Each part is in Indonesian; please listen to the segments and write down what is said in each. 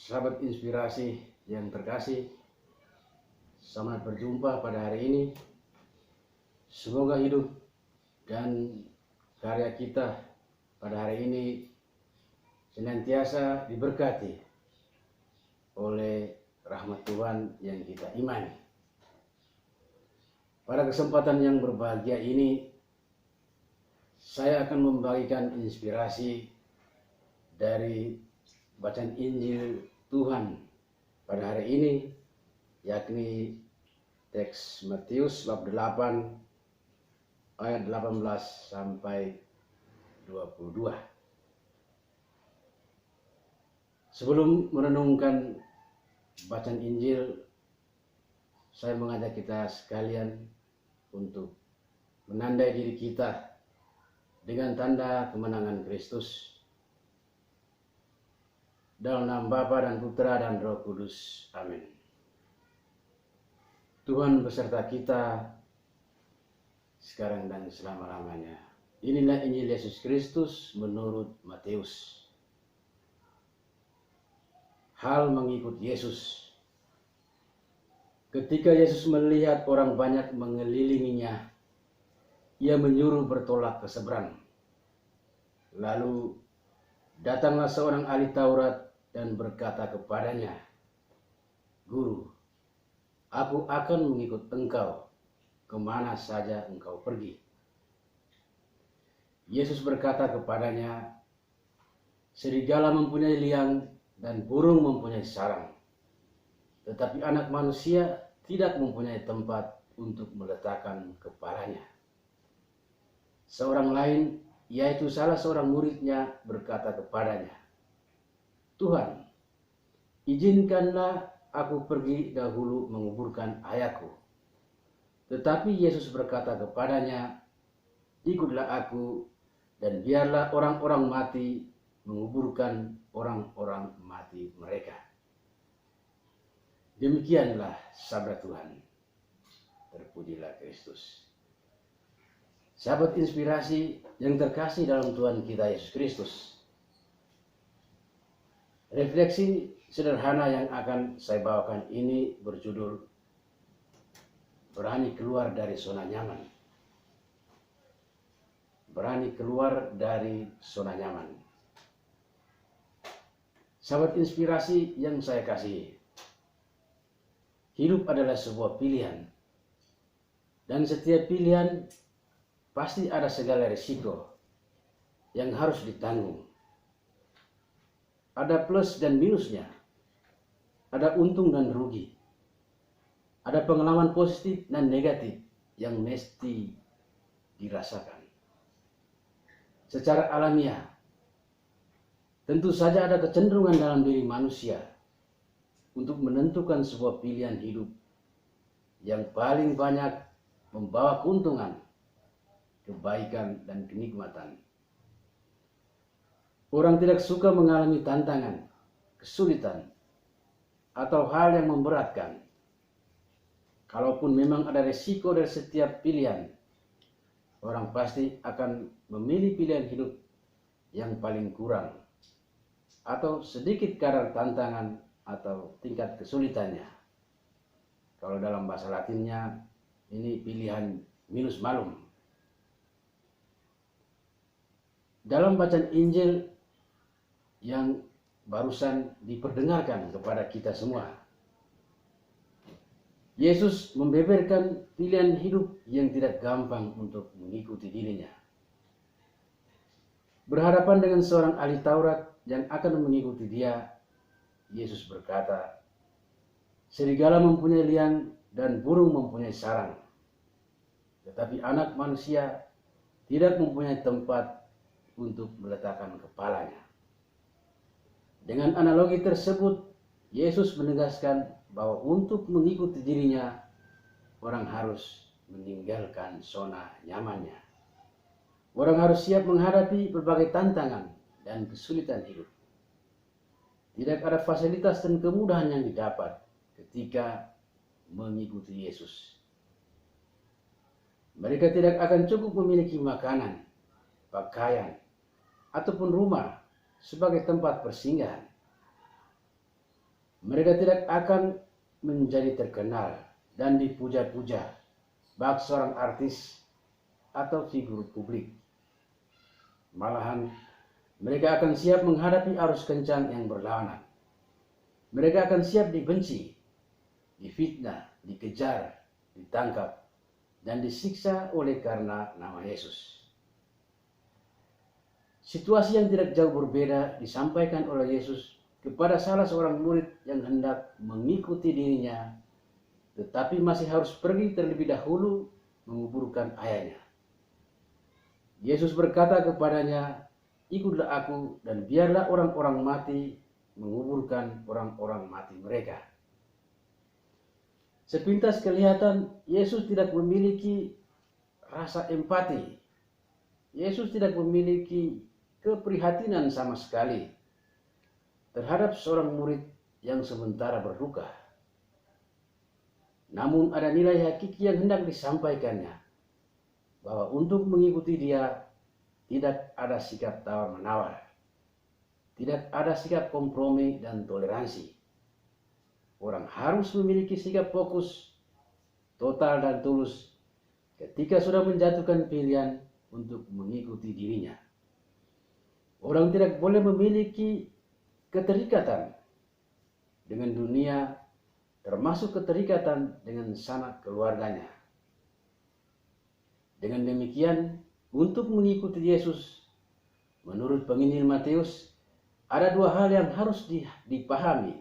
Sahabat inspirasi yang terkasih, selamat berjumpa pada hari ini. Semoga hidup dan karya kita pada hari ini senantiasa diberkati oleh rahmat Tuhan yang kita imani. Pada kesempatan yang berbahagia ini, saya akan membagikan inspirasi dari bacaan Injil Tuhan pada hari ini, yakni teks Matius bab 8 ayat 18 sampai 22. Sebelum merenungkan bacaan Injil, saya mengajak kita sekalian untuk menandai diri kita dengan tanda kemenangan Kristus. Dalam nama Bapa dan Putra dan Roh Kudus. Amin. Tuhan beserta kita sekarang dan selama-lamanya. Inilah Injil Yesus Kristus menurut Matius. Hal mengikut Yesus. Ketika Yesus melihat orang banyak mengelilinginya, ia menyuruh bertolak ke seberang. Lalu datanglah seorang ahli Taurat dan berkata kepadanya, "Guru, aku akan mengikut engkau kemana saja engkau pergi." Yesus berkata kepadanya, "Serigala mempunyai liang dan burung mempunyai sarang, tetapi anak manusia tidak mempunyai tempat untuk meletakkan kepalanya." Seorang lain, yaitu salah seorang muridnya, berkata kepadanya, "Tuhan, izinkanlah aku pergi dahulu menguburkan ayahku." Tetapi Yesus berkata kepadanya, "Ikutlah aku dan biarlah orang-orang mati menguburkan orang-orang mati mereka." Demikianlah sabda Tuhan. Terpujilah Kristus. Sahabat inspirasi yang terkasih dalam Tuhan kita Yesus Kristus. Refleksi sederhana yang akan saya bawakan ini berjudul Berani Keluar dari Zona Nyaman. Berani keluar dari zona nyaman. Sahabat inspirasi yang saya kasihi, hidup adalah sebuah pilihan. Dan setiap pilihan pasti ada segala risiko yang harus ditanggung. Ada plus dan minusnya, ada untung dan rugi, ada pengalaman positif dan negatif yang mesti dirasakan. Secara alamiah, tentu saja ada kecenderungan dalam diri manusia untuk menentukan sebuah pilihan hidup yang paling banyak membawa keuntungan, kebaikan, dan kenikmatan. Orang tidak suka mengalami tantangan, kesulitan, atau hal yang memberatkan. Kalaupun memang ada risiko dari setiap pilihan, orang pasti akan memilih pilihan hidup yang paling kurang atau sedikit kadar tantangan atau tingkat kesulitannya. Kalau dalam bahasa Latinnya, ini pilihan minus malum. Dalam bacaan Injil yang barusan diperdengarkan kepada kita semua, Yesus membeberkan pilihan hidup yang tidak gampang untuk mengikuti dirinya. Berhadapan dengan seorang ahli Taurat yang akan mengikuti dia, Yesus berkata, "Serigala mempunyai liang dan burung mempunyai sarang, tetapi anak manusia tidak mempunyai tempat untuk meletakkan kepalanya." Dengan analogi tersebut, Yesus menegaskan bahwa untuk mengikuti dirinya, orang harus meninggalkan zona nyamannya. Orang harus siap menghadapi berbagai tantangan dan kesulitan hidup. Tidak ada fasilitas dan kemudahan yang didapat ketika mengikuti Yesus. Mereka tidak akan cukup memiliki makanan, pakaian, ataupun rumah sebagai tempat persinggahan. Mereka tidak akan menjadi terkenal dan dipuja-puja bak seorang artis atau figur publik. Malahan mereka akan siap menghadapi arus kencang yang berlawanan. Mereka akan siap dibenci, difitnah, dikejar, ditangkap, dan disiksa oleh karena nama Yesus. Situasi yang tidak jauh berbeda disampaikan oleh Yesus kepada salah seorang murid yang hendak mengikuti dirinya, tetapi masih harus pergi terlebih dahulu menguburkan ayahnya. Yesus berkata kepadanya, "Ikutlah aku dan biarlah orang-orang mati menguburkan orang-orang mati mereka." Sepintas kelihatan Yesus tidak memiliki rasa empati. Yesus tidak memiliki keprihatinan sama sekali terhadap seorang murid yang sementara berduka. Namun ada nilai hakiki yang hendak disampaikannya, bahwa untuk mengikuti dia tidak ada sikap tawar-menawar, tidak ada sikap kompromi dan toleransi. Orang harus memiliki sikap fokus, total dan tulus ketika sudah menjatuhkan pilihan untuk mengikuti dirinya. Orang tidak boleh memiliki keterikatan dengan dunia, termasuk keterikatan dengan sanak keluarganya. Dengan demikian, untuk mengikuti Yesus, menurut penginjil Matius, ada dua hal yang harus dipahami,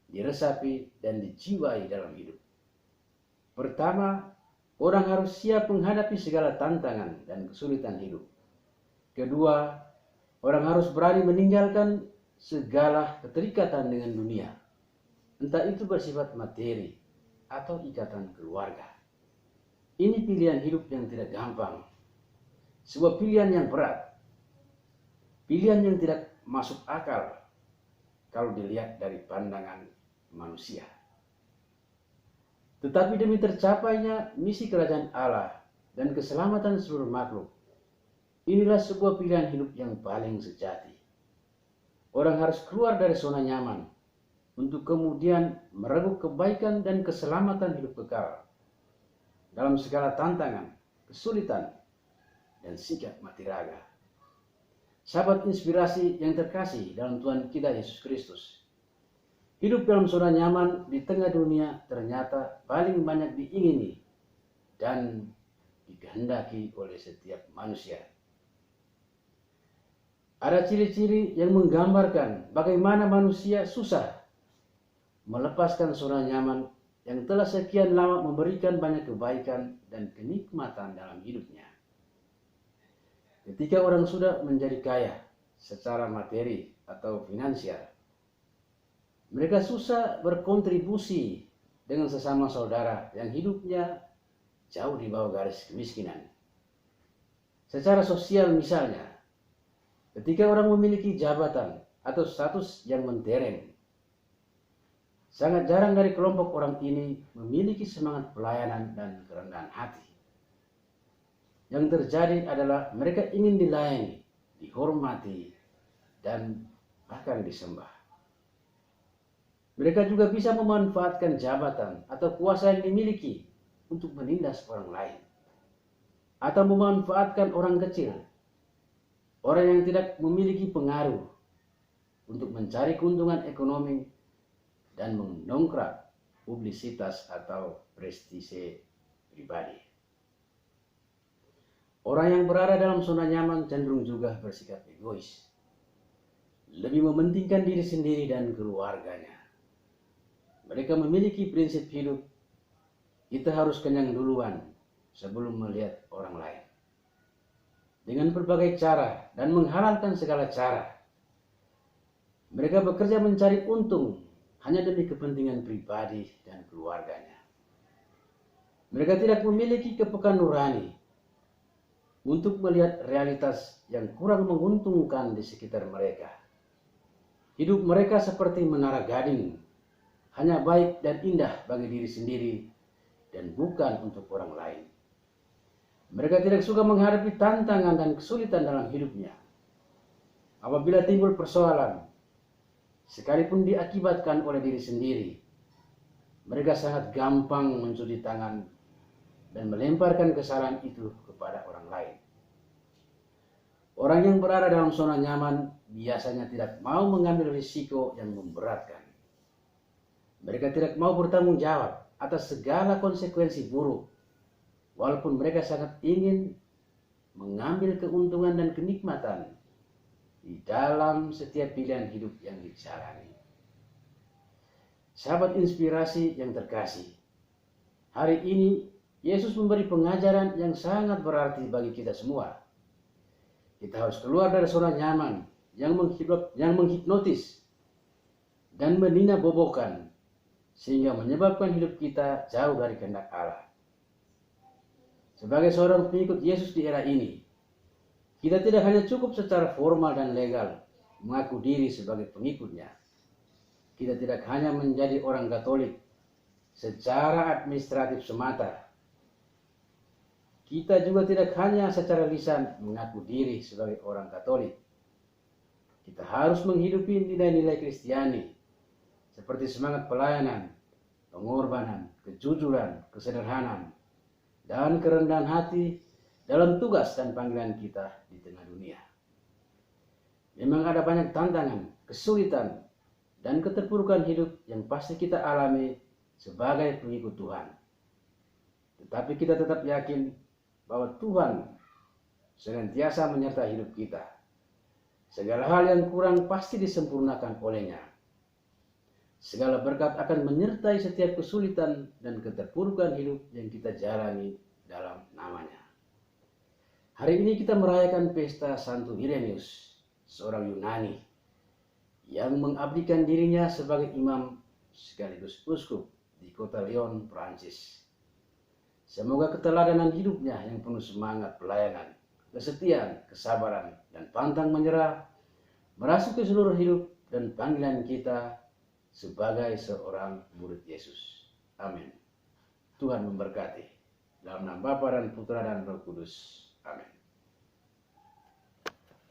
diresapi, dan dijiwai dalam hidup. Pertama, orang harus siap menghadapi segala tantangan dan kesulitan hidup. Kedua, orang harus berani meninggalkan segala keterikatan dengan dunia, entah itu bersifat materi atau ikatan keluarga. Ini pilihan hidup yang tidak gampang, sebuah pilihan yang berat, pilihan yang tidak masuk akal kalau dilihat dari pandangan manusia. Tetapi demi tercapainya misi kerajaan Allah dan keselamatan seluruh makhluk, inilah sebuah pilihan hidup yang paling sejati. Orang harus keluar dari zona nyaman untuk kemudian meraih kebaikan dan keselamatan hidup kekal dalam segala tantangan, kesulitan, dan sikap mati raga. Sahabat inspirasi yang terkasih dalam Tuhan kita Yesus Kristus, hidup dalam zona nyaman di tengah dunia ternyata paling banyak diingini dan dikehendaki oleh setiap manusia. Ada ciri-ciri yang menggambarkan bagaimana manusia susah melepaskan zona nyaman yang telah sekian lama memberikan banyak kebaikan dan kenikmatan dalam hidupnya. Ketika orang sudah menjadi kaya secara materi atau finansial, mereka susah berkontribusi dengan sesama saudara yang hidupnya jauh di bawah garis kemiskinan. Secara sosial misalnya, ketika orang memiliki jabatan atau status yang mentereng, sangat jarang dari kelompok orang ini memiliki semangat pelayanan dan kerendahan hati. Yang terjadi adalah mereka ingin dilayani, dihormati, dan bahkan disembah. Mereka juga bisa memanfaatkan jabatan atau kuasa yang dimiliki untuk menindas orang lain, atau memanfaatkan orang kecil, orang yang tidak memiliki pengaruh, untuk mencari keuntungan ekonomi dan mendongkrak publisitas atau prestise pribadi. Orang yang berada dalam zona nyaman cenderung juga bersikap egois, lebih mementingkan diri sendiri dan keluarganya. Mereka memiliki prinsip hidup, kita harus kenyang duluan sebelum melihat orang lain. Dengan berbagai cara dan menghalalkan segala cara, mereka bekerja mencari untung hanya demi kepentingan pribadi dan keluarganya. Mereka tidak memiliki kepekaan nurani untuk melihat realitas yang kurang menguntungkan di sekitar mereka. Hidup mereka seperti menara gading, hanya baik dan indah bagi diri sendiri dan bukan untuk orang lain. Mereka tidak suka menghadapi tantangan dan kesulitan dalam hidupnya. Apabila timbul persoalan, sekalipun diakibatkan oleh diri sendiri, mereka sangat gampang mencuci tangan dan melemparkan kesalahan itu kepada orang lain. Orang yang berada dalam zona nyaman biasanya tidak mau mengambil risiko yang memberatkan. Mereka tidak mau bertanggung jawab atas segala konsekuensi buruk, walaupun mereka sangat ingin mengambil keuntungan dan kenikmatan di dalam setiap pilihan hidup yang dijalani. Sahabat inspirasi yang terkasih, hari ini Yesus memberi pengajaran yang sangat berarti bagi kita semua. Kita harus keluar dari zona nyaman yang menghipnotis dan meninabobokan, sehingga menyebabkan hidup kita jauh dari kehendak Allah. Sebagai seorang pengikut Yesus di era ini, kita tidak hanya cukup secara formal dan legal mengaku diri sebagai pengikutnya. Kita tidak hanya menjadi orang Katolik secara administratif semata. Kita juga tidak hanya secara lisan mengaku diri sebagai orang Katolik. Kita harus menghidupi nilai-nilai Kristiani seperti semangat pelayanan, pengorbanan, kejujuran, kesederhanaan, dan kerendahan hati dalam tugas dan panggilan kita di tengah dunia. Memang ada banyak tantangan, kesulitan, dan keterpurukan hidup yang pasti kita alami sebagai pengikut Tuhan. Tetapi kita tetap yakin bahwa Tuhan senantiasa menyertai hidup kita. Segala hal yang kurang pasti disempurnakan olehnya. Segala berkat akan menyertai setiap kesulitan dan keterpurukan hidup yang kita jalani dalam namanya. Hari ini kita merayakan pesta Santo Irenaeus, seorang Yunani yang mengabdikan dirinya sebagai imam sekaligus uskup di kota Lyon, Prancis. Semoga keteladanan hidupnya yang penuh semangat pelayanan, kesetiaan, kesabaran, dan pantang menyerah merasuk ke seluruh hidup dan panggilan kita sebagai seorang murid Yesus. Amin. Tuhan memberkati. Dalam nama Bapa dan Putra dan Roh Kudus. Amin.